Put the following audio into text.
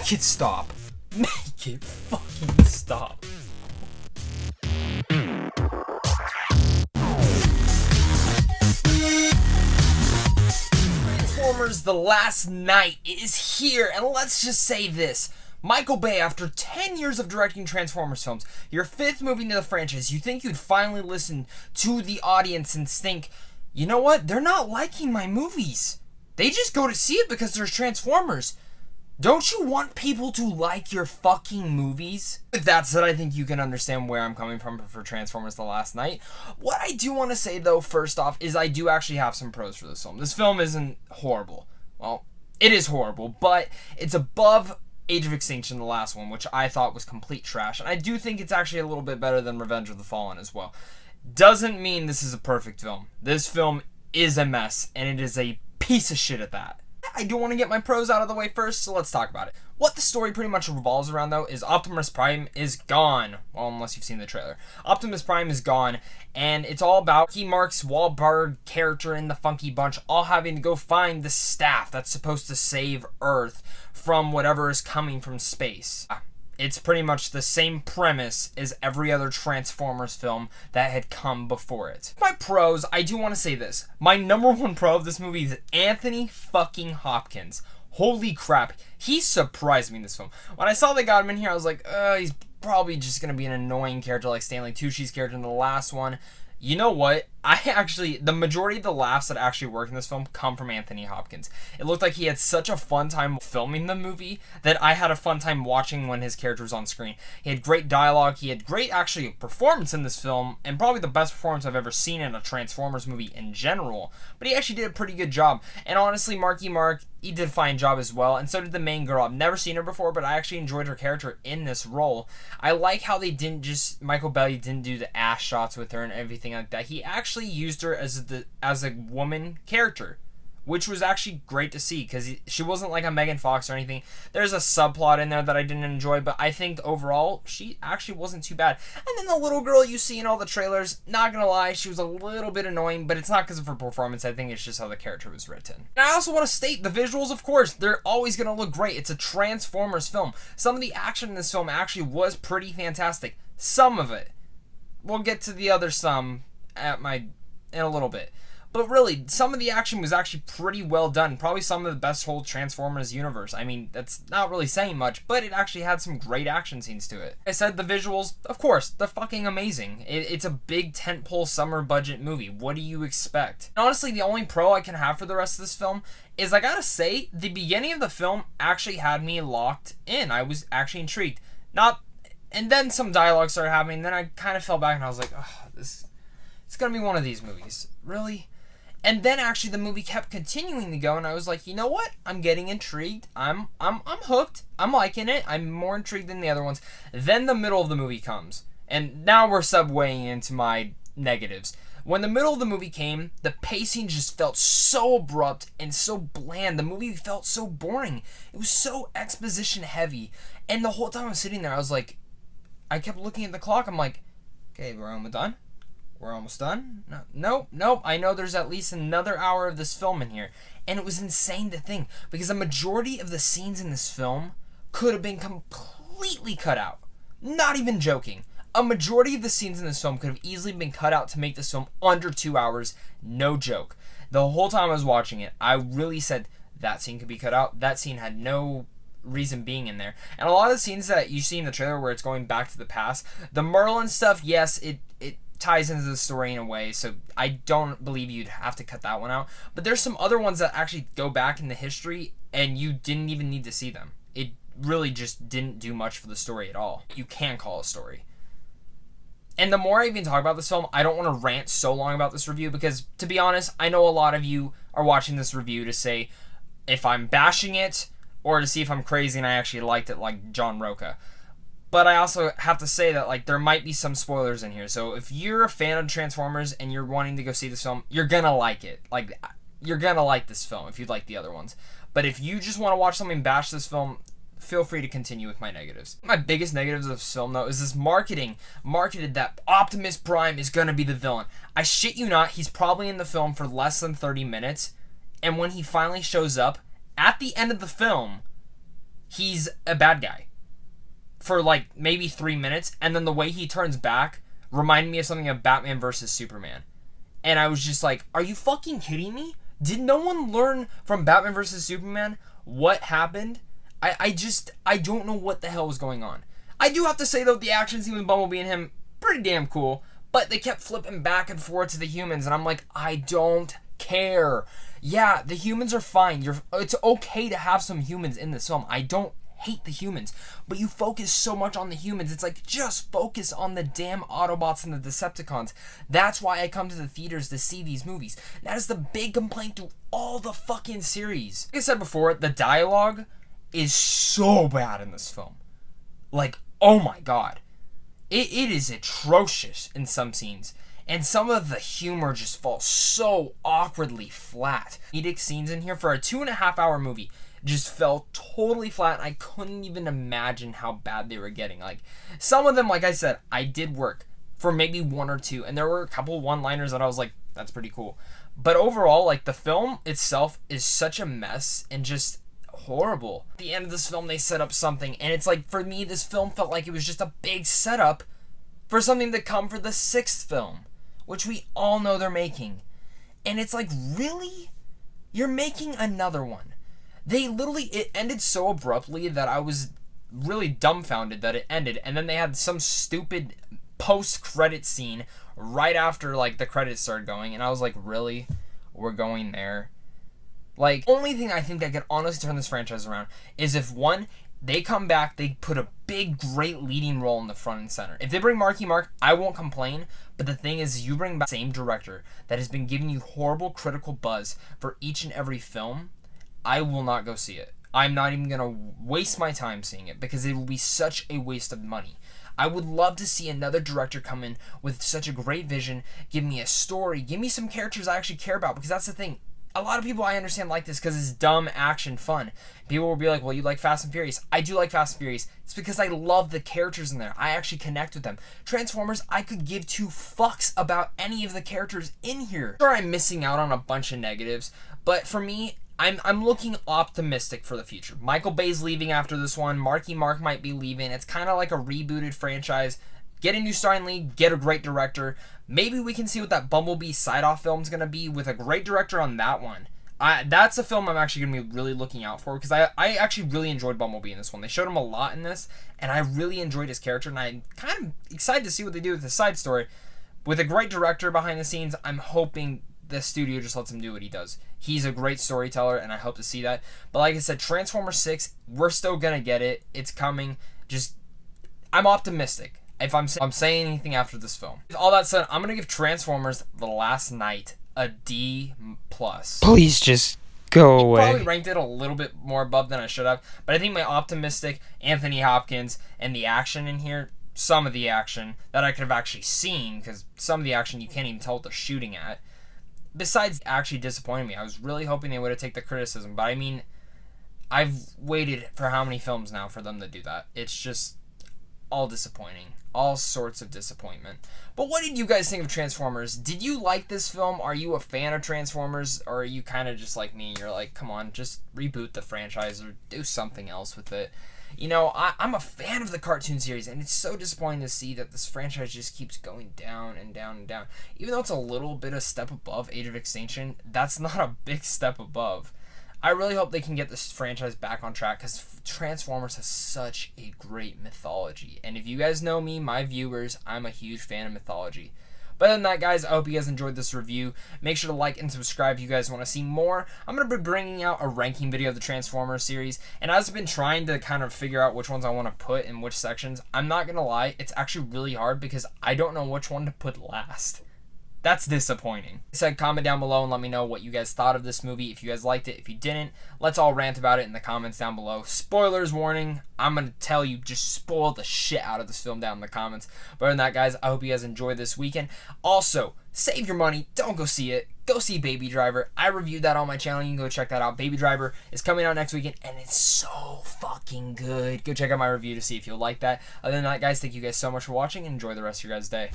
Make it stop. Make it fucking stop. Transformers: The Last Knight is here, and let's just say this. Michael Bay, after 10 years of directing Transformers films, your 5th movie into the franchise, you think you'd finally listen to the audience and think, you know what, they're not liking my movies. They just go to see it because there's Transformers. Don't you want people to like your fucking movies? With that said, I think you can understand where I'm coming from for Transformers: The Last Knight. What I do want to say, though, first off, is I do actually have some pros for this film. This film isn't horrible. Well, it is horrible, but it's above Age of Extinction, the last one, which I thought was complete trash. And I do think it's actually a little bit better than Revenge of the Fallen as well. Doesn't mean this is a perfect film. This film is a mess, and it is a piece of shit at that. I do want to get my pros out of the way first, so let's talk about it. What the story pretty much revolves around, though, is Optimus Prime is gone. Well, unless you've seen the trailer. Optimus Prime is gone, and it's all about Mark's Wahlberg character in the Funky Bunch all having to go find the staff that's supposed to save Earth from whatever is coming from space. It's pretty much the same premise as every other Transformers film that had come before it. My pros, I do want to say this. My number one pro of this movie is Anthony fucking Hopkins. Holy crap, he surprised me in this film. When I saw they got him in here, I was like, he's probably just going to be an annoying character like Stanley Tucci's character in the last one. You know what? The majority of the laughs that actually work in this film come from Anthony Hopkins. It looked like he had such a fun time filming the movie that I had a fun time watching when his character was on screen. He had great dialogue, he had great, actually, performance in this film, and probably the best performance I've ever seen in a Transformers movie in general. But he actually did a pretty good job. And honestly, Marky Mark, he did a fine job as well, and so did the main girl. I've never seen her before, but I actually enjoyed her character in this role. I like how they didn't just, Michael Bay didn't do the ass shots with her and everything like that. He actually used her as a woman character, which was actually great to see, because she wasn't like a Megan Fox or anything. There's a subplot in there that I didn't enjoy, but I think overall, she actually wasn't too bad. And then the little girl you see in all the trailers, not gonna lie, she was a little bit annoying, but it's not because of her performance. I think it's just how the character was written. And I also want to state, the visuals, of course, they're always gonna look great. It's a Transformers film. Some of the action in this film actually was pretty fantastic. Some of it. We'll get to the other some in a little bit. But really, some of the action was actually pretty well done. Probably some of the best whole Transformers universe. I mean, that's not really saying much, but it actually had some great action scenes to it. I said the visuals, of course, they're fucking amazing. It's a big tentpole summer budget movie. What do you expect? And honestly, the only pro I can have for the rest of this film is, I gotta say, the beginning of the film actually had me locked in. I was actually intrigued. And then some dialogue started happening, then I kind of fell back and I was like, it's gonna be one of these movies. Really? And then actually the movie kept continuing to go, and I was like, you know what? I'm getting intrigued. I'm hooked. I'm liking it. I'm more intrigued than the other ones. Then the middle of the movie comes, and now we're subwaying into my negatives. When the middle of the movie came, the pacing just felt so abrupt and so bland. The movie felt so boring. It was so exposition heavy, and the whole time I was sitting there, I kept looking at the clock. I'm like, okay, we're almost done. We're almost done? Nope. I know there's at least another hour of this film in here. And it was insane to think, because the majority of the scenes in this film could have been completely cut out. Not even joking. A majority of the scenes in this film could have easily been cut out to make this film under 2 hours. No joke. The whole time I was watching it, I really said, that scene could be cut out. That scene had no reason being in there. And a lot of the scenes that you see in the trailer where it's going back to the past, the Merlin stuff, yes, it ties into the story in a way, so I don't believe you'd have to cut that one out. But there's some other ones that actually go back in the history, and you didn't even need to see them. It really just didn't do much for the story at all. You can call a story. And the more I even talk about this film, I don't want to rant so long about this review, because, to be honest, I know a lot of you are watching this review to say if I'm bashing it, or to see if I'm crazy and I actually liked it like John Roca. But I also have to say that, there might be some spoilers in here. So if you're a fan of Transformers and you're wanting to go see this film, you're gonna like it. You're gonna like this film if you like the other ones. But if you just want to watch something bash this film, feel free to continue with my negatives. My biggest negatives of this film, though, is this marketing. Marketed that Optimus Prime is gonna be the villain. I shit you not, he's probably in the film for less than 30 minutes. And when he finally shows up, at the end of the film, he's a bad guy for like maybe 3 minutes, and then the way he turns back reminded me of something of Batman versus Superman. And I was just like, are you fucking kidding me? Did no one learn from Batman versus Superman what happened? I don't know what the hell was going on. I do have to say, though, the action scene with Bumblebee and him, pretty damn cool. But they kept flipping back and forth to the humans, and I'm like, I don't care. Yeah, the humans are fine. It's okay to have some humans in this film. I don't hate the humans, but you focus so much on the humans. It's like, just focus on the damn Autobots and the Decepticons. That's why I come to the theaters to see these movies. That is the big complaint through all the fucking series. Like I said before, the dialogue is so bad in this film. Like, oh my god. It is atrocious in some scenes. And some of the humor just falls so awkwardly flat. Comedic scenes in here for a 2.5 hour movie just fell totally flat. I couldn't even imagine how bad they were getting. Like, some of them, like I said, I did work for maybe 1 or 2, and there were a couple one-liners that I was like, that's pretty cool. But overall, like, the film itself is such a mess and just horrible. At the end of this film, they set up something, and it's like, for me, this film felt like it was just a big setup for something to come for the 6th film, which we all know they're making. And it's like, really? You're making another one? It ended so abruptly that I was really dumbfounded that it ended, and then they had some stupid post-credit scene right after, like, the credits started going, and I was like, really? We're going there? Like, only thing I think that could honestly turn this franchise around is if, one, they come back, they put a big, great leading role in the front and center. If they bring Marky Mark, I won't complain, but the thing is, you bring back the same director that has been giving you horrible critical buzz for each and every film, I will not go see it. I'm not even going to waste my time seeing it because it will be such a waste of money. I would love to see another director come in with such a great vision, give me a story, give me some characters I actually care about, because that's the thing. A lot of people, I understand, like this because it's dumb action fun. People will be like, well, you like Fast and Furious. I do like Fast and Furious. It's because I love the characters in there. I actually connect with them. Transformers, I could give 2 fucks about any of the characters in here. Sure, I'm missing out on a bunch of negatives, but for me, I'm looking optimistic for the future. Michael Bay's leaving after this one. Marky Mark might be leaving. It's kind of like a rebooted franchise. Get a new starring lead, get a great director. Maybe we can see what that Bumblebee side-off film's going to be with a great director on that one. That's a film I'm actually going to be really looking out for, because I actually really enjoyed Bumblebee in this one. They showed him a lot in this, and I really enjoyed his character, and I'm kind of excited to see what they do with the side story. With a great director behind the scenes, I'm hoping the studio just lets him do what he does. He's a great storyteller, and I hope to see that. But like I said, Transformers 6, we're still going to get it. It's coming. I'm optimistic. If I'm saying anything after this film. With all that said, I'm going to give Transformers The Last Night a D+. Please just go away. Probably ranked it a little bit more above than I should have, but I think my optimistic Anthony Hopkins and the action in here, some of the action that I could have actually seen, because some of the action you can't even tell what they're shooting at, besides actually disappointing me. I was really hoping they would have taken the criticism, but I mean, I've waited for how many films now for them to do that. It's just all disappointing. All sorts of disappointment. But what did you guys think of Transformers? Did you like this film? Are you a fan of Transformers? Or are you kind of just like me? You're like, come on, just reboot the franchise or do something else with it. You know, I'm a fan of the cartoon series, and it's so disappointing to see that this franchise just keeps going down and down and down. Even though it's a little bit a step above Age of Extinction, that's not a big step above. I really hope they can get this franchise back on track, because Transformers has such a great mythology. And if you guys know me, my viewers, I'm a huge fan of mythology. But other than that, guys, I hope you guys enjoyed this review. Make sure to like and subscribe if you guys want to see more. I'm going to be bringing out a ranking video of the Transformers series. And as I've been trying to kind of figure out which ones I want to put in which sections, I'm not going to lie, it's actually really hard because I don't know which one to put last. That's disappointing. Like I said, comment down below and let me know what you guys thought of this movie. If you guys liked it, if you didn't, let's all rant about it in the comments down below. Spoilers warning. I'm going to tell you, just spoil the shit out of this film down in the comments. But other than that, guys, I hope you guys enjoyed this weekend. Also, save your money. Don't go see it. Go see Baby Driver. I reviewed that on my channel. You can go check that out. Baby Driver is coming out next weekend, and it's so fucking good. Go check out my review to see if you'll like that. Other than that, guys, thank you guys so much for watching, and enjoy the rest of your guys' day.